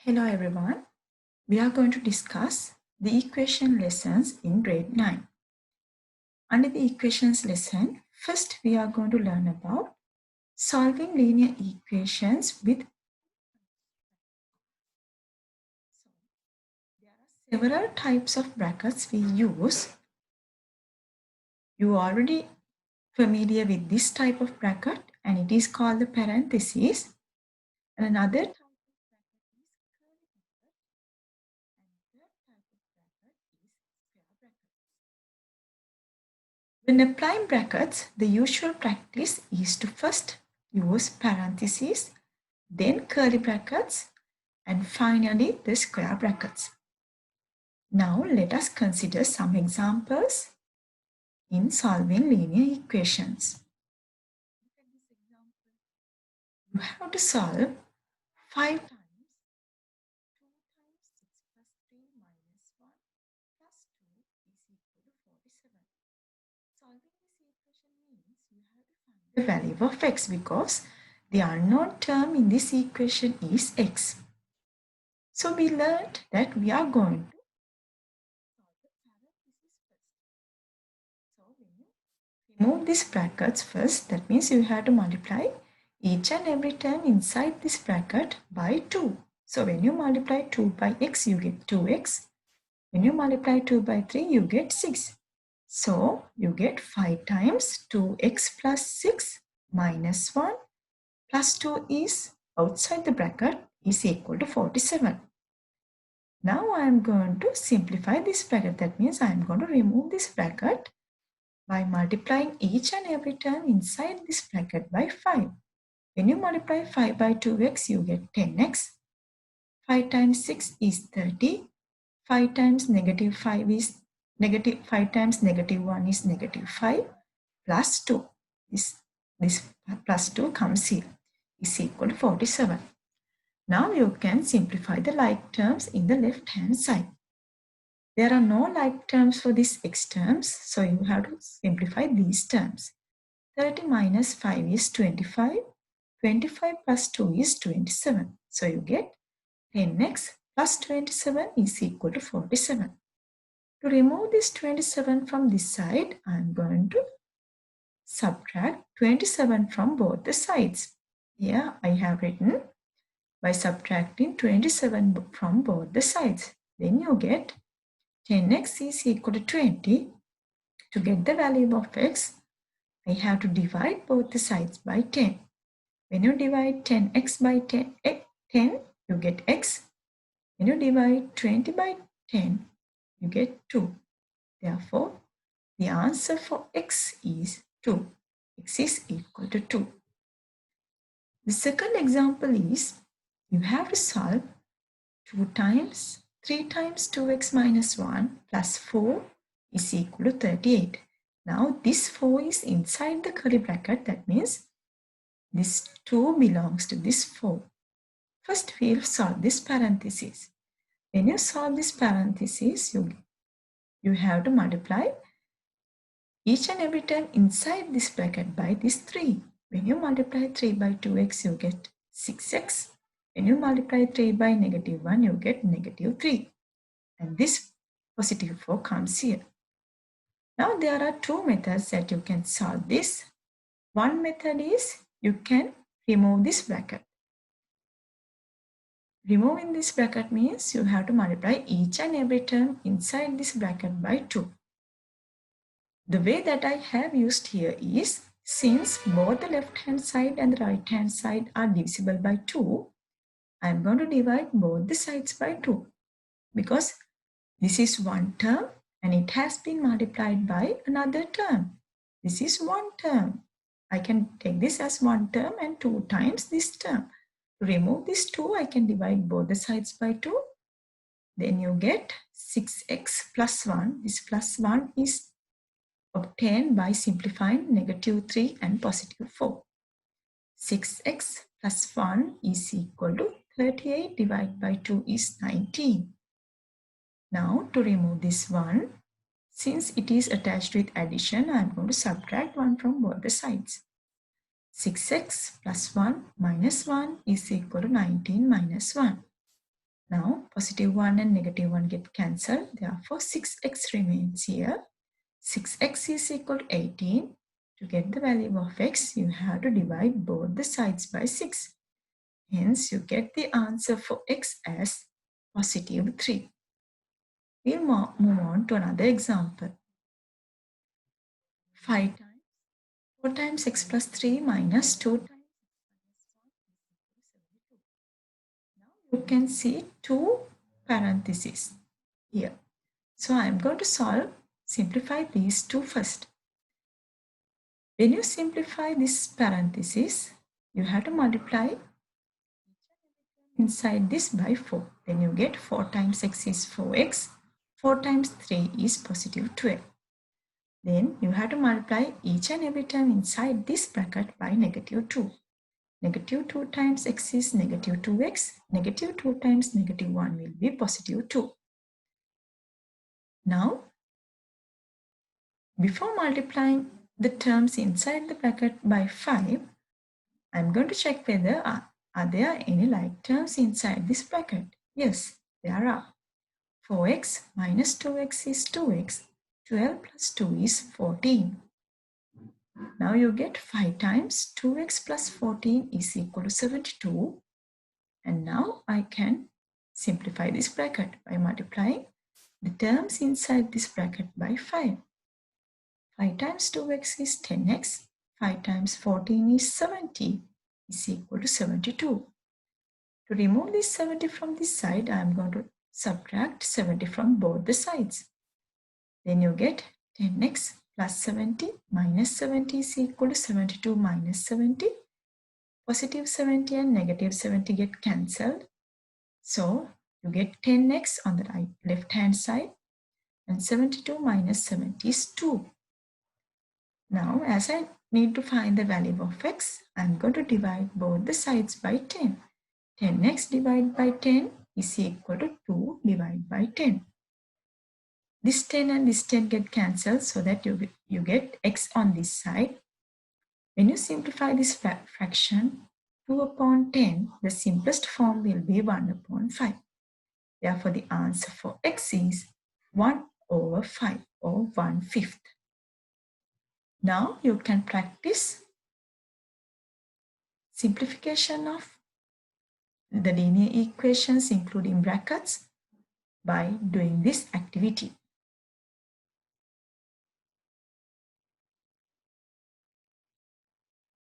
Hello everyone. We are going to discuss the equation lessons in grade 9. Under the equations lesson, first we are going to learn about solving linear equations with. There are several types of brackets we use. You are already familiar with this type of bracket and it is called the parenthesis. And another type of bracket is curly bracket. And third type of bracket is square bracket. When applying brackets, the usual practice is to first use parentheses, then curly brackets, and finally the square brackets. Now let us consider some examples in solving linear equations. Look at this example. You have to solve 5 times 2 times 6 plus 3 minus 1 plus 2 is equal to 47. Solving this equation means you have to find the value of x because the unknown term in this equation is x. So we learned that we are going to solve the parentheses first. So when you remove these brackets first, that means you have to multiply each and every term inside this bracket by 2. So when you multiply 2 by x, you get 2x. When you multiply 2 by 3, you get 6. So you get 5 times 2x plus 6 minus 1 plus 2 is outside the bracket is equal to 47. Now I am going to simplify this bracket. That means I am going to remove this bracket by multiplying each and every term inside this bracket by 5. When you multiply 5 by 2x, you get 10x. 5 times 6 is 30. 5 times negative 5 is negative 5 times negative 1 is negative 5 plus 2. This plus 2 comes here is equal to 47. Now you can simplify the like terms in the left hand side. There are no like terms for these x terms, so you have to simplify these terms. 30 minus 5 is 25. 25 plus 2 is 27. So you get 10x plus 27 is equal to 47. To remove this 27 from this side, I am going to subtract 27 from both the sides. Here I have written by subtracting 27 from both the sides. Then you get 10x is equal to 20. To get the value of x, I have to divide both the sides by 10. When you divide 10x by 10, you get x. When you divide 20 by 10, you get 2. Therefore, the answer for x is 2. X is equal to 2. The second example is you have to solve 2 times 3 times 2x minus 1 plus 4 is equal to 38. Now this 4 is inside the curly bracket. That means this 2 belongs to this 4. First we'll solve this parenthesis. When you solve this parenthesis, you have to multiply each and every term inside this bracket by this 3. When you multiply 3 by 2x, you get 6x. When you multiply 3 by negative 1, you get negative 3. And this positive 4 comes here. Now there are two methods that you can solve this. One method is you can remove this bracket. Removing this bracket means you have to multiply each and every term inside this bracket by 2. The way that I have used here is, since both the left hand side and the right hand side are divisible by 2, I am going to divide both the sides by 2 because this is one term and it has been multiplied by another term. This is one term. I can take this as one term and 2 times this term. To remove this 2, I can divide both the sides by 2. Then you get 6x plus 1. This plus 1 is obtained by simplifying negative 3 and positive 4. 6x plus 1 is equal to 38 divided by 2 is 19. Now to remove this 1, since it is attached with addition, I am going to subtract 1 from both the sides. 6x plus 1 minus 1 is equal to 19 minus 1. Now positive 1 and negative 1 get cancelled. Therefore 6x remains here. 6x is equal to 18. To get the value of x, you have to divide both the sides by 6. Hence, you get the answer for x as positive 3. We'll move on to another example. 5 times 4 times x plus 3 minus 2 times x minus 1 is equal to 72. Now you can see two parentheses here. So I am going to simplify these two first. When you simplify this parenthesis, you have to multiply inside this by 4. Then you get 4 times x is 4x. 4 times 3 is positive 12. Then you have to multiply each and every term inside this bracket by negative 2. Negative 2 times x is negative 2x. Negative 2 times negative 1 will be positive 2. Now, before multiplying the terms inside the bracket by 5, I'm going to check whether are there any like terms inside this bracket. Yes, there are. 4x minus 2x is 2x. 12 plus 2 is 14. Now you get 5 times 2x plus 14 is equal to 72. And now I can simplify this bracket by multiplying the terms inside this bracket by 5. 5 times 2x is 10x. 5 times 14 is 70 is equal to 72. To remove this 70 from this side, I am going to subtract 70 from both the sides. Then you get 10x plus 70 minus 70 is equal to 72 minus 70. Positive 70 and negative 70 get cancelled. So you get 10x on the left hand side and 72 minus 70 is 2. Now as I need to find the value of x, I am going to divide both the sides by 10. 10x divided by 10 is equal to 2 divided by 10. This 10 and this 10 get cancelled so that you get x on this side. When you simplify this fraction, 2 upon 10, the simplest form will be 1 upon 5. Therefore, the answer for x is 1 over 5 or 1/5. Now you can practice simplification of the linear equations including brackets by doing this activity.